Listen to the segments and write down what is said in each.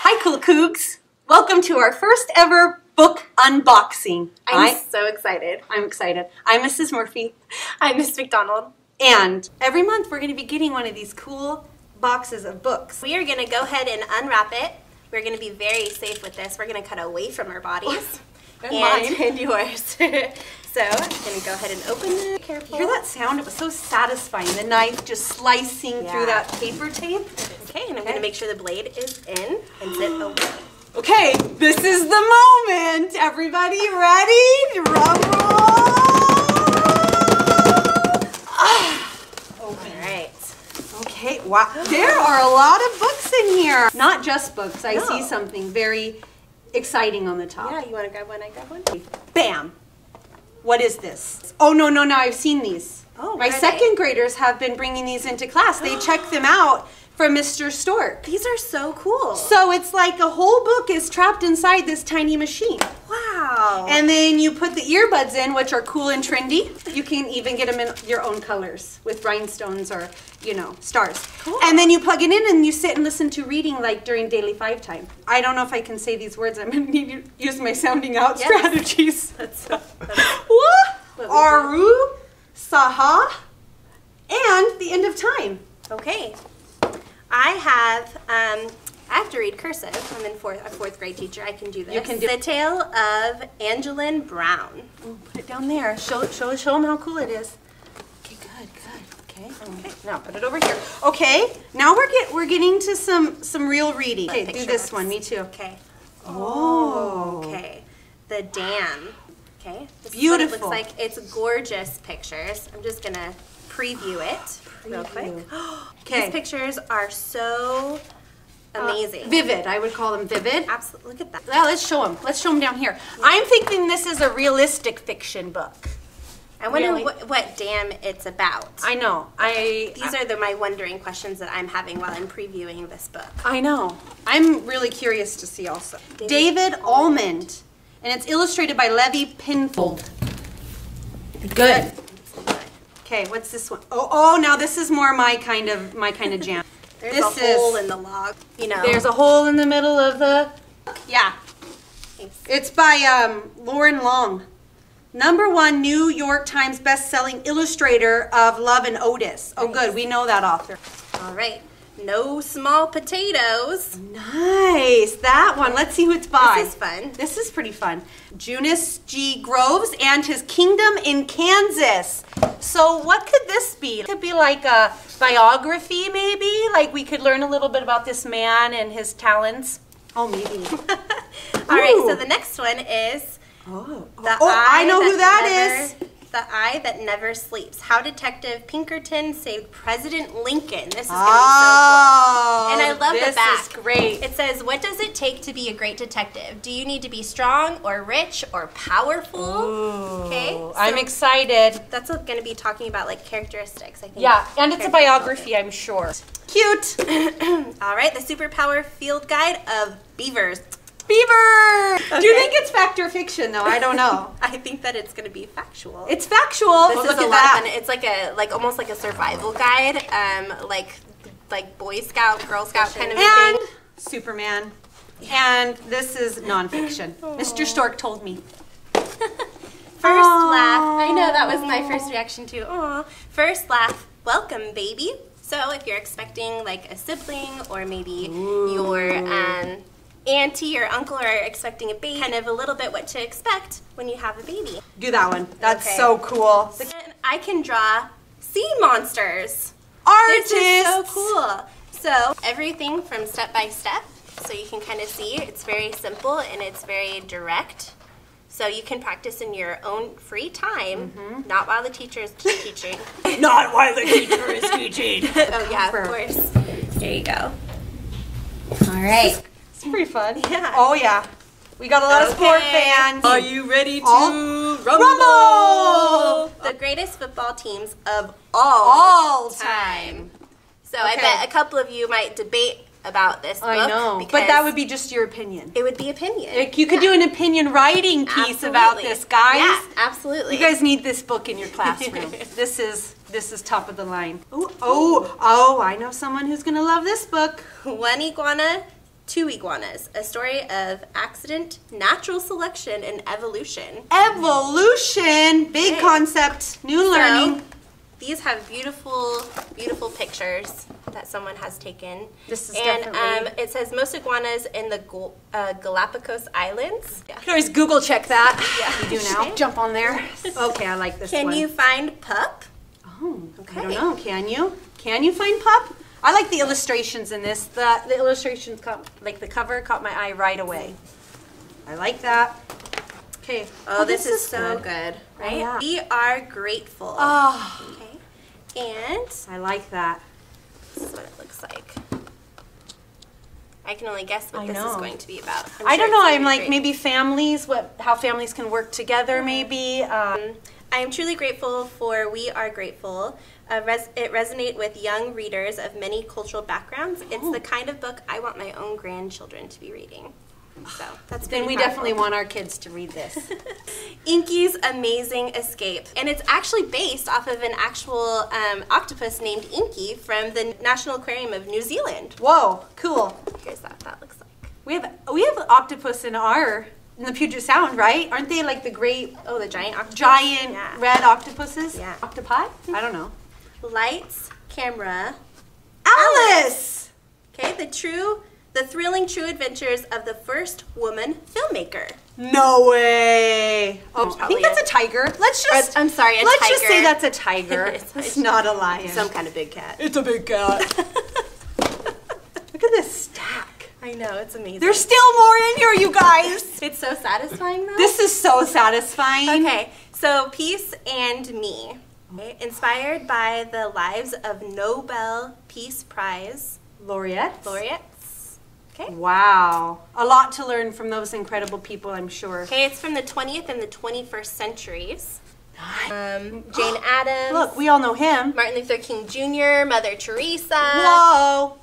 Hi, cool cougs. Welcome to our first ever book unboxing. I'm so excited. I'm excited. I'm Mrs. Murphy. I'm Miss McDonald. And every month we're going to be getting one of these cool boxes of books. We are going to go ahead and unwrap it. We're going to be very safe with this. We're going to cut away from our bodies. And yours. So I'm going to go ahead and open it. Careful. You hear that sound? It was so satisfying. The knife just slicing through that paper tape. Okay, and I'm going to make sure the blade is in and sit away. Okay, this is the moment. Everybody ready? Drum roll. All right. Okay, wow. There are a lot of books in here. Not just books. I see something very exciting on the top. Yeah, you want to grab one? I grab one. Bam. What is this? Oh, no, I've seen these. Oh, my second graders have been bringing these into class. They check them out from Mr. Stork. These are so cool. So it's like a whole book is trapped inside this tiny machine. Wow. And then you put the earbuds in, which are cool and trendy. You can even get them in your own colors with rhinestones or, you know, stars. Cool. And then you plug it in and you sit and listen to reading like during daily 5 time. I don't know if I can say these words. I'm going to need to use my sounding out strategies. That's What? Aru, Saha, and the end of time. Okay. I have to read cursive. I'm a fourth grade teacher. I can do this. You can do The Tale of Angeline Brown. Ooh, put it down there. Show them how cool it is. Okay, good. Okay. Now put it over here. Okay. Now we're getting to some real reading. Okay, do this one. Me too. Okay. Oh. Okay. The Dam. Okay. This Beautiful. Is what it looks like. It's gorgeous pictures. I'm just gonna preview it real quick. Okay. These pictures are so amazing. Vivid. I would call them vivid. Absolutely. Look at that. Well, let's show them. Let's show them down here. I'm thinking this is a realistic fiction book. I wonder Really? what dam it's about. I know. These are my wondering questions that I'm having while I'm previewing this book. I know. I'm really curious to see also. David Almond. And it's illustrated by Levi Pinfold. Good. Okay, what's this one? Oh, now this is more my kind of jam. There's a hole in the log. You know. There's a hole in the middle of the. Yeah. It's by Loren Long, #1 New York Times best-selling illustrator of Love and Otis. Oh, good. We know that author. All right. No Small Potatoes. Nice. That one. Let's see who it's by. This is fun. This is pretty fun. Junius G. Groves and His Kingdom in Kansas. So what could this be? It could be like a biography, maybe? Like we could learn a little bit about this man and his talents. Oh, maybe. All right, so the next one is I know who that is. The Eye That Never Sleeps. How Detective Pinkerton Saved President Lincoln. This is going to be so cool. And I love the back. This is great. It says, what does it take to be a great detective? Do you need to be strong or rich or powerful? Ooh, okay. So I'm excited. That's going to be talking about like characteristics, I think. Yeah, and it's a biography, I'm sure. Cute. All right, the Superpower Field Guide of Beavers. Beaver! Okay. Do you think it's fact or fiction, though? I don't know. I think that it's going to be factual. It's factual. This is a lot of fun. It's like almost like a survival guide, like Boy Scout, Girl Scout kind of a thing. Superman. And this is nonfiction. Mr. Stork told me. First laugh. I know that was my first reaction too. Aww. First laugh. Welcome, baby. So if you're expecting like a sibling or maybe your auntie or uncle are expecting a baby, kind of a little bit what to expect when you have a baby. Do that one. That's so cool. So I can draw sea monsters. Artists. This is so cool. So everything from step by step, so you can kind of see it's very simple and it's very direct. So you can practice in your own free time, not while the teacher is teaching. Not while the teacher is teaching. Oh yeah, of course. There you go. All right. It's pretty fun. Yeah. Oh yeah. We got a lot of sport fans. Are you ready to rumble? The greatest football teams of all time. So I bet a couple of you might debate about this book. I know, but that would be just your opinion. It would be opinion. Like you could do an opinion writing piece about this, guys. Yeah, absolutely. You guys need this book in your classroom. This is top of the line. Oh, I know someone who's gonna love this book. One Iguana, Two Iguanas, a story of accident, natural selection, and evolution. Evolution, big concept, new learning. So, these have beautiful, beautiful pictures that someone has taken. This is and it says most iguanas in the Galapagos Islands. You can always Google check that. Yeah. You do now. Okay. Jump on there. Okay, I like this one. Can you find pup? Oh, Okay. I don't know. Can you? Can you find pup? I like the illustrations in this. The illustrations like the cover caught my eye right away. I like that. Okay. Oh, this is so good, right? Oh, yeah. We are grateful. Oh, Okay. And I like that. this is what it looks like. I can only guess what I this is know. going to be about. I don't know. I'm like great. maybe families. How families can work together. Maybe. I am truly grateful for We Are Grateful. It resonates with young readers of many cultural backgrounds. It's the kind of book I want my own grandchildren to be reading. So that's Then we definitely want our kids to read this. Inky's Amazing Escape. And it's actually based off of an actual octopus named Inky from the National Aquarium of New Zealand. Whoa, cool. Here's what that looks like. We have octopus in the Puget Sound, right? Aren't they like the great Oh, the giant octopus? giant Yeah. red octopuses? Yeah. Octopi? I don't know. Lights, camera, Alice! okay, the thrilling true adventures of the first woman filmmaker. No way. Oh, I think probably that's a tiger. Let's just I'm sorry, a let's just tiger. say that's a tiger. It's not a lion. Some kind of big cat. It's a big cat. Look at this stack. I know, it's amazing. There's still more in here, you guys. It's so satisfying though. This is so satisfying. Okay, so Peace and Me. Okay, inspired by the lives of Nobel Peace Prize Laureates. laureates. Okay. Wow. A lot to learn from those incredible people, I'm sure. Okay, it's from the 20th and the 21st centuries. Jane Addams. Look, we all know him. Martin Luther King Jr., Mother Teresa. Whoa.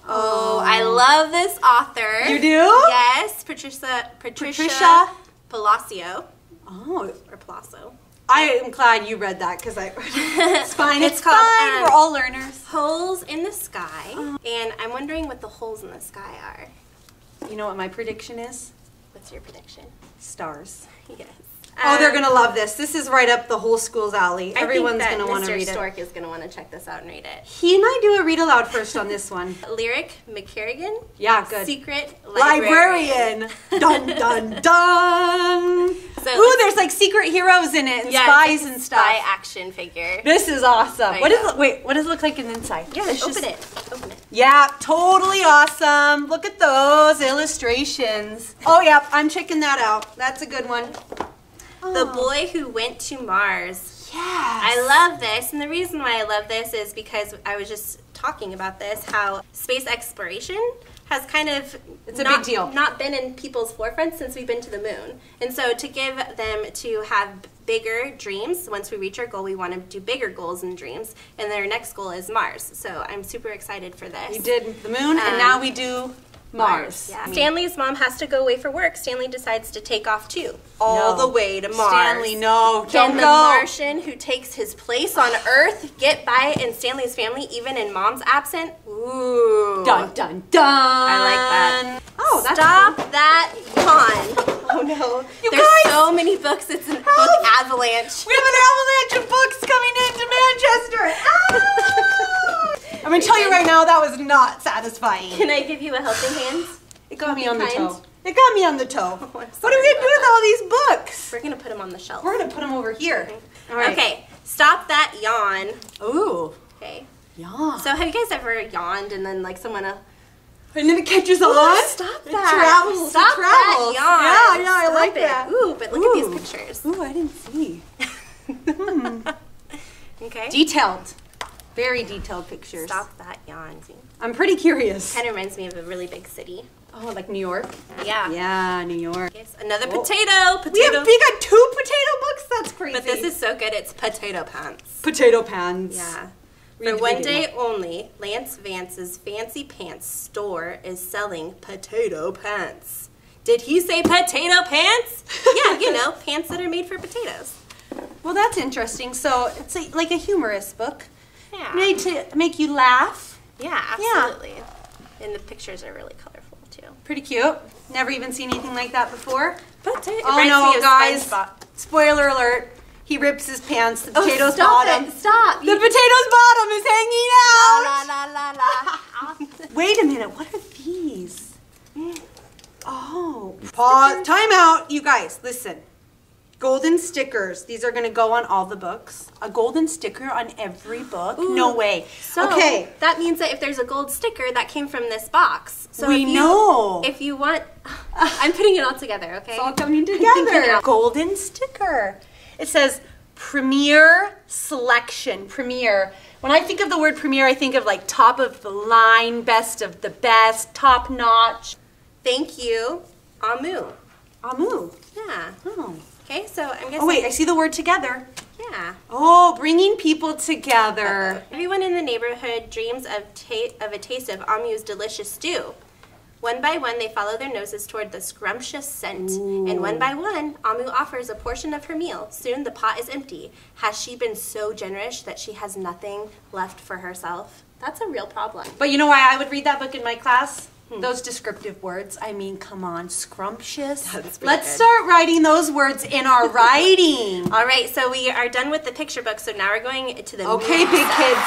Oh, I love this author. You do? Yes, Patricia Patricia? Palacio. Oh, Or Palazzo. I am glad you read that because it's fine. It's It's called, fine. We're all learners. Holes in the Sky. And I'm wondering what the holes in the sky are. You know what my prediction is? What's your prediction? Stars. Yes. Oh, they're going to love this. This is right up the whole school's alley. Everyone's going to want to read Mr. it. Stork is going to want to check this out and read it. He and I do a read aloud first on this one. Lyric McKerrigan. Yeah, good. Secret Librarian. Dun, dun, dun. So Ooh, there's like secret heroes in it and spies and stuff. Spy action figure. This is awesome. I What know. does it look like in the inside? Yeah, Let's open just- it. Open it. Yeah, totally awesome. Look at those illustrations. Oh, yeah, I'm checking that out. That's a good one. The Boy Who Went to Mars. Yes. I love this, and the reason why I love this is because I was just talking about this, how space exploration has kind of It's a big deal. Not been in people's forefront since we've been to the moon. And so to give them to have bigger dreams, once we reach our goal, we want to do bigger goals and dreams, and their next goal is Mars. So I'm super excited for this. We did the moon, and now we do Mars. Yeah. Stanley's mom has to go away for work. Stanley decides to take off too, all the way to Mars. Stanley, no, Can don't the go. Martian who takes his place on Earth get by in Stanley's family even in Mom's absent? Ooh. Dun, dun, dun. I like that. Oh, that's Stop cool. that yawn. Oh no. You There's guys! so many books. It's a book avalanche. We have an avalanche of books coming into Manchester. Ah! I'm going to tell you right now, that was not satisfying. Can I give you a helping hand? It got me on the kind? toe. It got me on the toe. I'm What are sorry we going to do about with all these books? We're going to put them on the shelf. We're going to put them over here. All right. Okay. Stop that yawn. Ooh. Okay. Yeah. So have you guys ever yawned and then like someone And then it catches on. Stop It that. travels. Stop it travels. that yawn. Yeah, I Stop like it. that. Ooh, but look at these pictures. Ooh, I didn't see. Okay. Detailed. Very detailed pictures. Stop that yawn. I'm pretty curious. Kind of reminds me of a really big city. Oh, like New York? Yeah. Yeah, New York. Yes. Another Oh. potato. We got 2 potato books? That's crazy. But this is so good. It's potato pants. potato pans. Yeah. For one day only, Lance Vance's Fancy Pants store is selling potato pants. Did he say potato pants? Yeah, you know, pants that are made for potatoes. Well, that's interesting. So it's like a humorous book. Yeah. Made to make you laugh. Yeah, absolutely. Yeah. And the pictures are really colorful, too. Pretty cute. Never even seen anything like that before. Oh, no, guys. Spoiler alert. He rips his pants. The potato's bottom. Stop. The potato's bottom is hanging out. La, la, la, la. Wait a minute. What are these? Oh. Pause. Time out. You guys, listen. Golden stickers. These are going to go on all the books. A golden sticker on every book? Ooh. No way. So that means that if there's a gold sticker, that came from this box. So if you want... I'm putting it all together, okay? It's all coming together. Golden sticker. It says Premier Selection. Premier. When I think of the word premier, I think of like top of the line, best of the best, top notch. Thank you, Amu. Amu. Yeah. Oh. Okay, so I'm guessing... Oh, wait, I see the word together. Yeah. Oh, bringing people together. Everyone in the neighborhood dreams of a taste of Amu's delicious stew. One by one, they follow their noses toward the scrumptious scent. Ooh. And one by one, Amu offers a portion of her meal. Soon, the pot is empty. Has she been so generous that she has nothing left for herself? That's a real problem. But you know why I would read that book in my class? Those descriptive words. I mean, come on, scrumptious. Let's start writing those words in our writing. All right, so we are done with the picture book, so now we're going to the Okay, big kids.